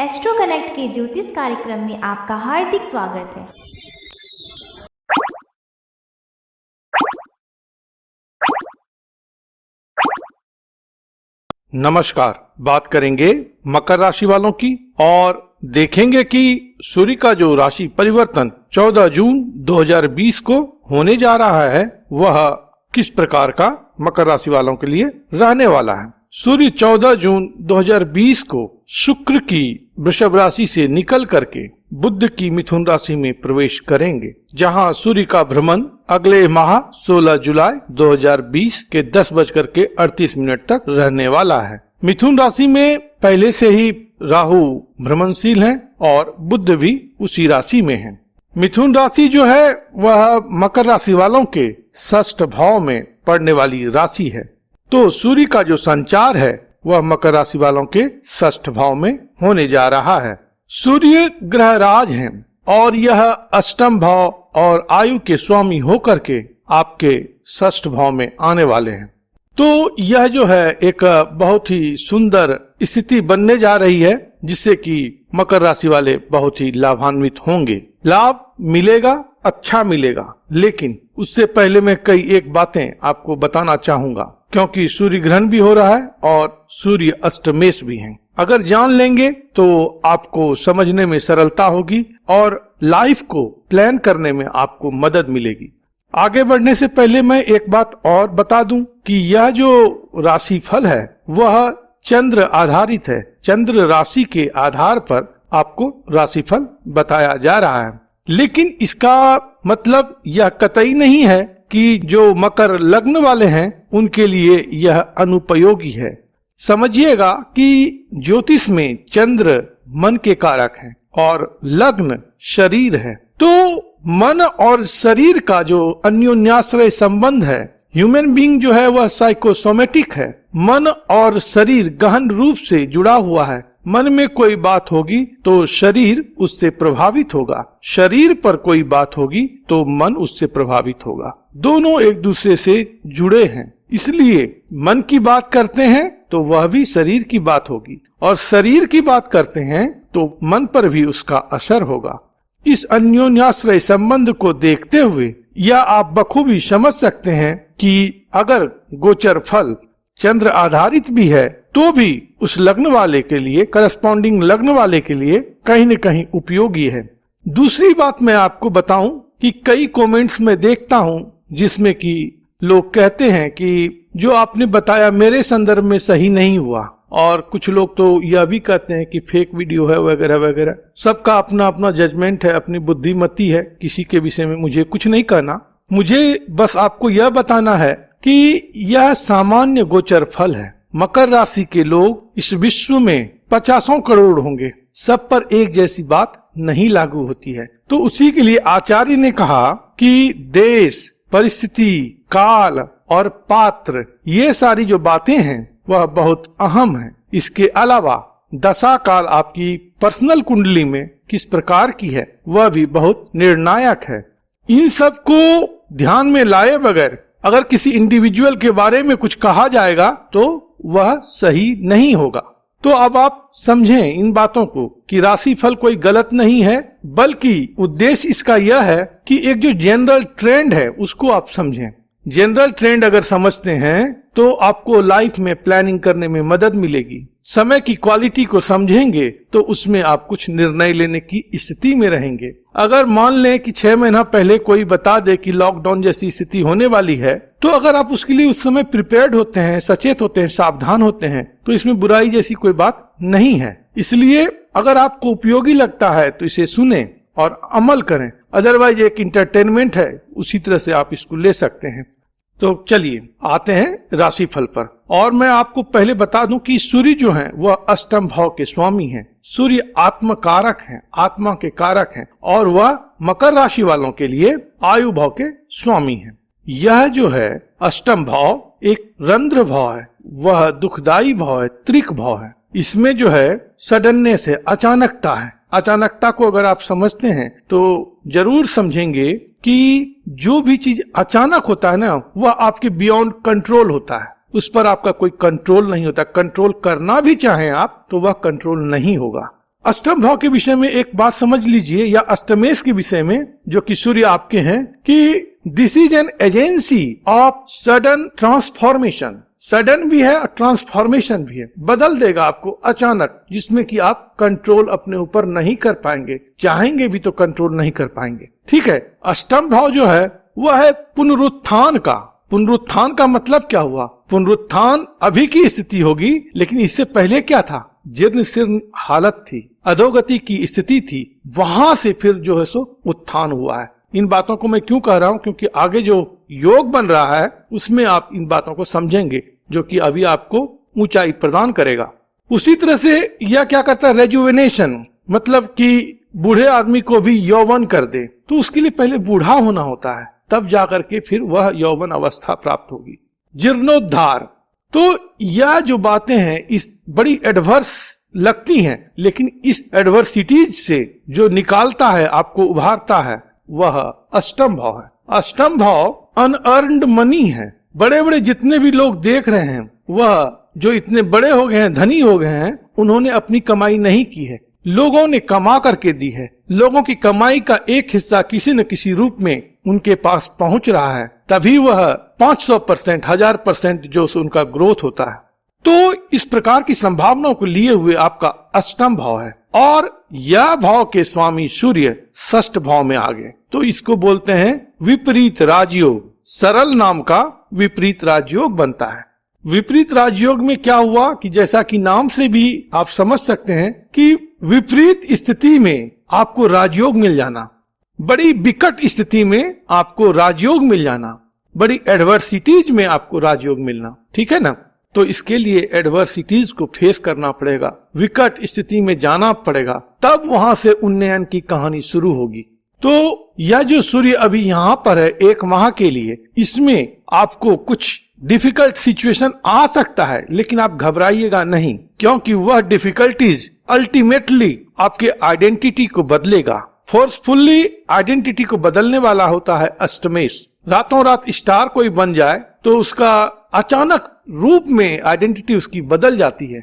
Astro connect के ज्योतिष कार्यक्रम में आपका हार्दिक स्वागत है। नमस्कार। बात करेंगे मकर राशि वालों की और देखेंगे कि सूर्य का जो राशि परिवर्तन 14 जून 2020 को होने जा रहा है वह किस प्रकार का मकर राशि वालों के लिए रहने वाला है। सूर्य 14 जून 2020 को शुक्र की वृषभ राशि से निकल करके बुध की मिथुन राशि में प्रवेश करेंगे, जहां सूर्य का भ्रमण अगले माह 16 जुलाई 2020 के 10:38 तक रहने वाला है। मिथुन राशि में पहले से ही राहु भ्रमणशील हैं और बुध भी उसी राशि में है। मिथुन राशि जो है वह मकर राशि वालों के 6th भाव में पड़ने वाली राशि है, तो सूर्य का जो संचार है वह मकर राशि वालों के 6th भाव में होने जा रहा है। सूर्य ग्रह राज हैं और यह 8th भाव और आयु के स्वामी होकर के आपके 6th भाव में आने वाले हैं। तो यह जो है एक बहुत ही सुंदर स्थिति बनने जा रही है, जिससे कि मकर राशि वाले बहुत ही लाभान्वित होंगे। लाभ मिलेगा, अच्छा मिलेगा, लेकिन उससे पहले मैं कई एक बातें आपको बताना चाहूंगा, क्योंकि सूर्य ग्रहण भी हो रहा है और सूर्य अष्टमेश भी है। अगर जान लेंगे तो आपको समझने में सरलता होगी और लाइफ को प्लान करने में आपको मदद मिलेगी। आगे बढ़ने से पहले मैं एक बात और बता दूं कि यह जो राशि फल है वह चंद्र आधारित है। चंद्र राशि के आधार पर आपको राशिफल बताया जा रहा है, लेकिन इसका मतलब यह कतई नहीं है कि जो मकर लग्न वाले हैं उनके लिए यह अनुपयोगी है। समझिएगा कि ज्योतिष में चंद्र मन के कारक है और लग्न शरीर है, तो मन और शरीर का जो अन्योन्याश्रय संबंध है, ह्यूमन बीइंग जो है वह साइकोसोमेटिक है। मन और शरीर गहन रूप से जुड़ा हुआ है। मन में कोई बात होगी तो शरीर उससे प्रभावित होगा, शरीर पर कोई बात होगी तो मन उससे प्रभावित होगा। दोनों एक दूसरे से जुड़े हैं, इसलिए मन की बात करते हैं तो वह भी शरीर की बात होगी, और शरीर की बात करते हैं तो मन पर भी उसका असर होगा। इस अन्योन्याश्रय संबंध को देखते हुए यह आप बखूबी समझ सकते हैं कि अगर गोचर फल चंद्र आधारित भी है तो भी उस लग्न वाले के लिए, करस्पॉन्डिंग लग्न वाले के लिए कहीं न कहीं उपयोगी है। दूसरी बात मैं आपको बताऊं कि कई कमेंट्स में देखता हूं जिसमें कि लोग कहते हैं कि जो आपने बताया मेरे संदर्भ में सही नहीं हुआ, और कुछ लोग तो यह भी कहते हैं कि फेक वीडियो है वगैरह वगैरह। सबका अपना अपना जजमेंट है, अपनी बुद्धिमती है, किसी के विषय में मुझे कुछ नहीं कहना। मुझे बस आपको यह बताना है कि यह सामान्य गोचर फल है। मकर राशि के लोग इस विश्व में 50 करोड़ होंगे, सब पर एक जैसी बात नहीं लागू होती है। तो उसी के लिए आचार्य ने कहा कि देश, परिस्थिति, काल और पात्र, ये सारी जो बातें हैं वह बहुत अहम है। इसके अलावा दशा काल आपकी पर्सनल कुंडली में किस प्रकार की है वह भी बहुत निर्णायक है। इन सब को ध्यान में लाए बगैर अगर किसी इंडिविजुअल के बारे में कुछ कहा जाएगा तो वह सही नहीं होगा। तो अब आप समझें इन बातों को कि राशिफल कोई गलत नहीं है, बल्कि उद्देश्य इसका यह है कि एक जो जनरल ट्रेंड है उसको आप समझें। जनरल ट्रेंड अगर समझते हैं तो आपको लाइफ में प्लानिंग करने में मदद मिलेगी। समय की क्वालिटी को समझेंगे तो उसमें आप कुछ निर्णय लेने की स्थिति में रहेंगे। अगर मान लें कि 6 महीना पहले कोई बता दे कि लॉकडाउन जैसी स्थिति होने वाली है, तो अगर आप उसके लिए उस समय प्रिपेयर्ड होते हैं, सचेत होते हैं, सावधान होते हैं, तो इसमें बुराई जैसी कोई बात नहीं है। इसलिए अगर आपको उपयोगी लगता है तो इसे सुने और अमल करें, अदरवाइज एक इंटरटेनमेंट है, उसी तरह से आप इसको ले सकते हैं। तो चलिए आते हैं राशिफल पर, और मैं आपको पहले बता दूं कि सूर्य जो है वह 8th भाव के स्वामी हैं। सूर्य आत्म कारक हैं, आत्मा के कारक हैं, और वह मकर राशि वालों के लिए आयु भाव के स्वामी हैं। यह जो है 8th भाव एक रंध्र भाव है, वह दुखदाई भाव है, त्रिक भाव है। इसमें जो है सडननेस है, अचानकता है। अचानकता को अगर आप समझते हैं तो जरूर समझेंगे कि जो भी चीज अचानक होता है ना वह आपके बियॉन्ड कंट्रोल होता है, उस पर आपका कोई कंट्रोल नहीं होता। कंट्रोल करना भी चाहें आप तो वह कंट्रोल नहीं होगा। अष्टम भाव के विषय में एक बात समझ लीजिए, या अष्टमेश के विषय में जो कि सूर्य आपके हैं, कि this is an agency of sudden transformation. Sudden भी है और ट्रांसफॉर्मेशन भी है, बदल देगा आपको अचानक, जिसमें कि आप कंट्रोल अपने ऊपर नहीं कर पाएंगे, चाहेंगे भी तो कंट्रोल नहीं कर पाएंगे। ठीक है, अष्टम भाव जो है वह है पुनरुत्थान का। पुनरुत्थान का मतलब क्या हुआ? पुनरुत्थान अभी की स्थिति होगी, लेकिन इससे पहले क्या था? जीर्ण शीर्ण हालत थी, अधोगति की स्थिति थी, वहां से फिर जो है सो उत्थान हुआ है। इन बातों को मैं क्यों कह रहा हूं? क्योंकि आगे जो योग बन रहा है उसमें आप इन बातों को समझेंगे, जो कि अभी आपको ऊंचाई प्रदान करेगा। उसी तरह से यह क्या करता है? रेजुवेनेशन, मतलब कि बूढ़े आदमी को भी यौवन कर दे, तो उसके लिए पहले बूढ़ा होना होता है, तब जाकर के फिर वह यौवन अवस्था प्राप्त होगी। जीर्णोद्धार, तो यह जो बातें हैं इस बड़ी एडवर्स लगती हैं, लेकिन इस एडवर्सिटीज से जो निकालता है, आपको उभारता है, वह अष्टम भाव है। अष्टम भाव अनअर्न्ड मनी है। बड़े बड़े जितने भी लोग देख रहे हैं, वह जो इतने बड़े हो गए हैं, धनी हो गए हैं, उन्होंने अपनी कमाई नहीं की है, लोगों ने कमा करके दी है। लोगों की कमाई का एक हिस्सा किसी न किसी रूप में उनके पास पहुंच रहा है, तभी वह 500%, 1000% जो उनका ग्रोथ होता है। तो इस प्रकार की संभावनाओं को लिए हुए आपका अष्टम भाव है, और यह भाव के स्वामी सूर्य षष्ठ भाव में आ गए, तो इसको बोलते हैं विपरीत राजयोग। सरल नाम का विपरीत राजयोग बनता है। विपरीत राजयोग में क्या हुआ कि जैसा कि नाम से भी आप समझ सकते हैं कि विपरीत स्थिति में आपको राजयोग मिल जाना, बड़ी विकट स्थिति में आपको राजयोग मिल जाना, बड़ी एडवर्सिटीज में आपको राजयोग मिलना। ठीक है ना? तो इसके लिए एडवर्सिटीज को फेस करना पड़ेगा, विकट स्थिति में जाना पड़ेगा, तब वहां से उन्नयन की कहानी शुरू होगी। तो यह जो सूर्य अभी यहाँ पर है 1 माह के लिए, इसमें आपको कुछ डिफिकल्ट सिचुएशन आ सकता है, लेकिन आप घबराइएगा नहीं, क्योंकि वह डिफिकल्टीज अल्टीमेटली आपके आइडेंटिटी को बदलेगा। फोर्सफुल्ली आइडेंटिटी को बदलने वाला होता है अष्टमेश। रातों रात स्टार कोई बन जाए तो उसका अचानक रूप में आइडेंटिटी उसकी बदल जाती है।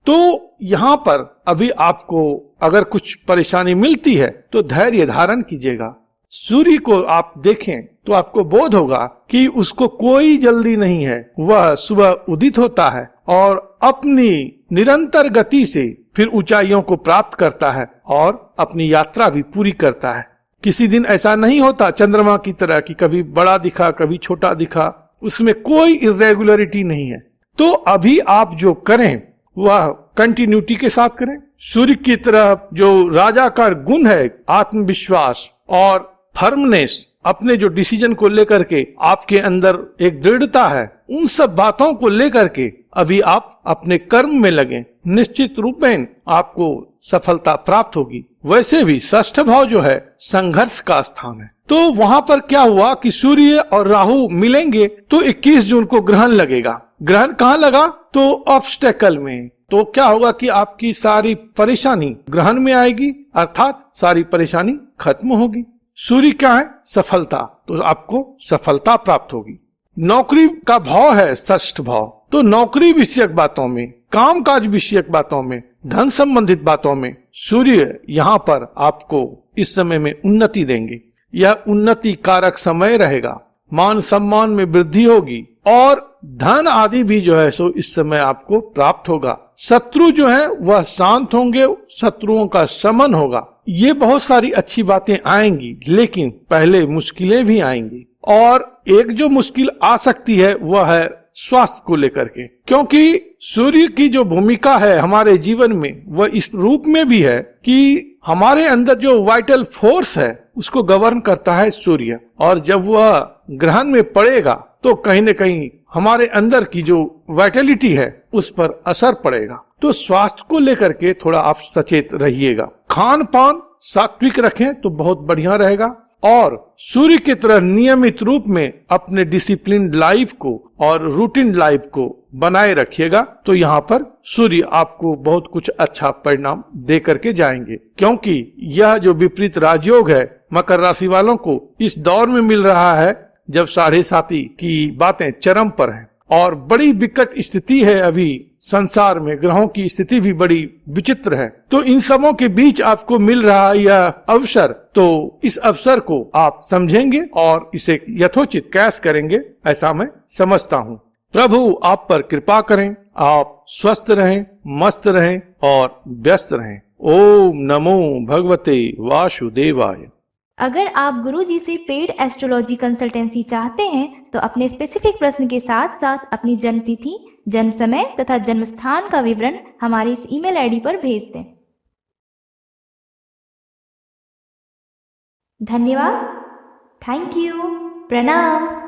तो यहाँ पर अभी आपको अगर कुछ परेशानी मिलती है तो धैर्य धारण कीजिएगा। सूर्य को आप देखें तो आपको बोध होगा कि उसको कोई जल्दी नहीं है, वह सुबह उदित होता है और अपनी निरंतर गति से फिर ऊंचाइयों को प्राप्त करता है और अपनी यात्रा भी पूरी करता है। किसी दिन ऐसा नहीं होता चंद्रमा की तरह कि कभी बड़ा दिखा कभी छोटा दिखा, उसमें कोई इरेगुलरिटी नहीं है। तो अभी आप जो करें वह कंटिन्यूटी के साथ करें। सूर्य की तरह जो राजा का गुण है आत्मविश्वास और फर्मनेस, अपने जो डिसीजन को लेकर के आपके अंदर एक दृढ़ता है, उन सब बातों को लेकर के अभी आप अपने कर्म में लगे, निश्चित रूप में आपको सफलता प्राप्त होगी। वैसे भी षष्ठ भाव जो है संघर्ष का स्थान है, तो वहां पर क्या हुआ कि सूर्य और राहु मिलेंगे तो 21 जून को ग्रहण लगेगा। ग्रहण कहाँ लगा? तो ऑब्स्टेकल में। तो क्या होगा कि आपकी सारी परेशानी ग्रहण में आएगी, अर्थात सारी परेशानी खत्म होगी। सूर्य क्या है? सफलता, तो आपको सफलता प्राप्त होगी। नौकरी का भाव है षष्ठ भाव, तो नौकरी विषयक बातों में, कामकाज विषयक बातों में, धन संबंधित बातों में सूर्य यहाँ पर आपको इस समय में उन्नति देंगे। यह उन्नति कारक समय रहेगा, मान सम्मान में वृद्धि होगी और धन आदि भी जो है सो इस समय आपको प्राप्त होगा। शत्रु जो है वह शांत होंगे, शत्रुओं का शमन होगा। ये बहुत सारी अच्छी बातें आएंगी, लेकिन पहले मुश्किलें भी आएंगी, और एक जो मुश्किल आ सकती है वह है स्वास्थ्य को लेकर के, क्योंकि सूर्य की जो भूमिका है हमारे जीवन में वह इस रूप में भी है कि हमारे अंदर जो वाइटल फोर्स है उसको गवर्न करता है सूर्य, और जब वह ग्रहण में पड़ेगा तो कहीं न कहीं हमारे अंदर की जो वाइटलिटी है उस पर असर पड़ेगा। तो स्वास्थ्य को लेकर के थोड़ा आप सचेत रहिएगा। खान पान सात्विक रखें तो बहुत बढ़िया रहेगा, और सूर्य की तरह नियमित रूप में अपने डिसिप्लिन लाइफ को और रूटीन लाइफ को बनाए रखिएगा, तो यहाँ पर सूर्य आपको बहुत कुछ अच्छा परिणाम दे करके जाएंगे। क्योंकि यह जो विपरीत राजयोग है मकर राशि वालों को इस दौर में मिल रहा है जब 7.5 की बातें चरम पर हैं, और बड़ी विकट स्थिति है अभी संसार में, ग्रहों की स्थिति भी बड़ी विचित्र है। तो इन सबों के बीच आपको मिल रहा यह अवसर, तो इस अवसर को आप समझेंगे और इसे यथोचित कैश करेंगे, ऐसा मैं समझता हूँ। प्रभु आप पर कृपा करें, आप स्वस्थ रहें, मस्त रहें और व्यस्त रहें। ओम नमो भगवते वासुदेवाय। अगर आप गुरुजी से पेड एस्ट्रोलॉजी कंसल्टेंसी चाहते हैं तो अपने स्पेसिफिक प्रश्न के साथ साथ अपनी जन्म तिथि, जन्म समय तथा जन्म स्थान का विवरण हमारे इस ईमेल आईडी पर भेज दें। धन्यवाद। Thank you. प्रणाम।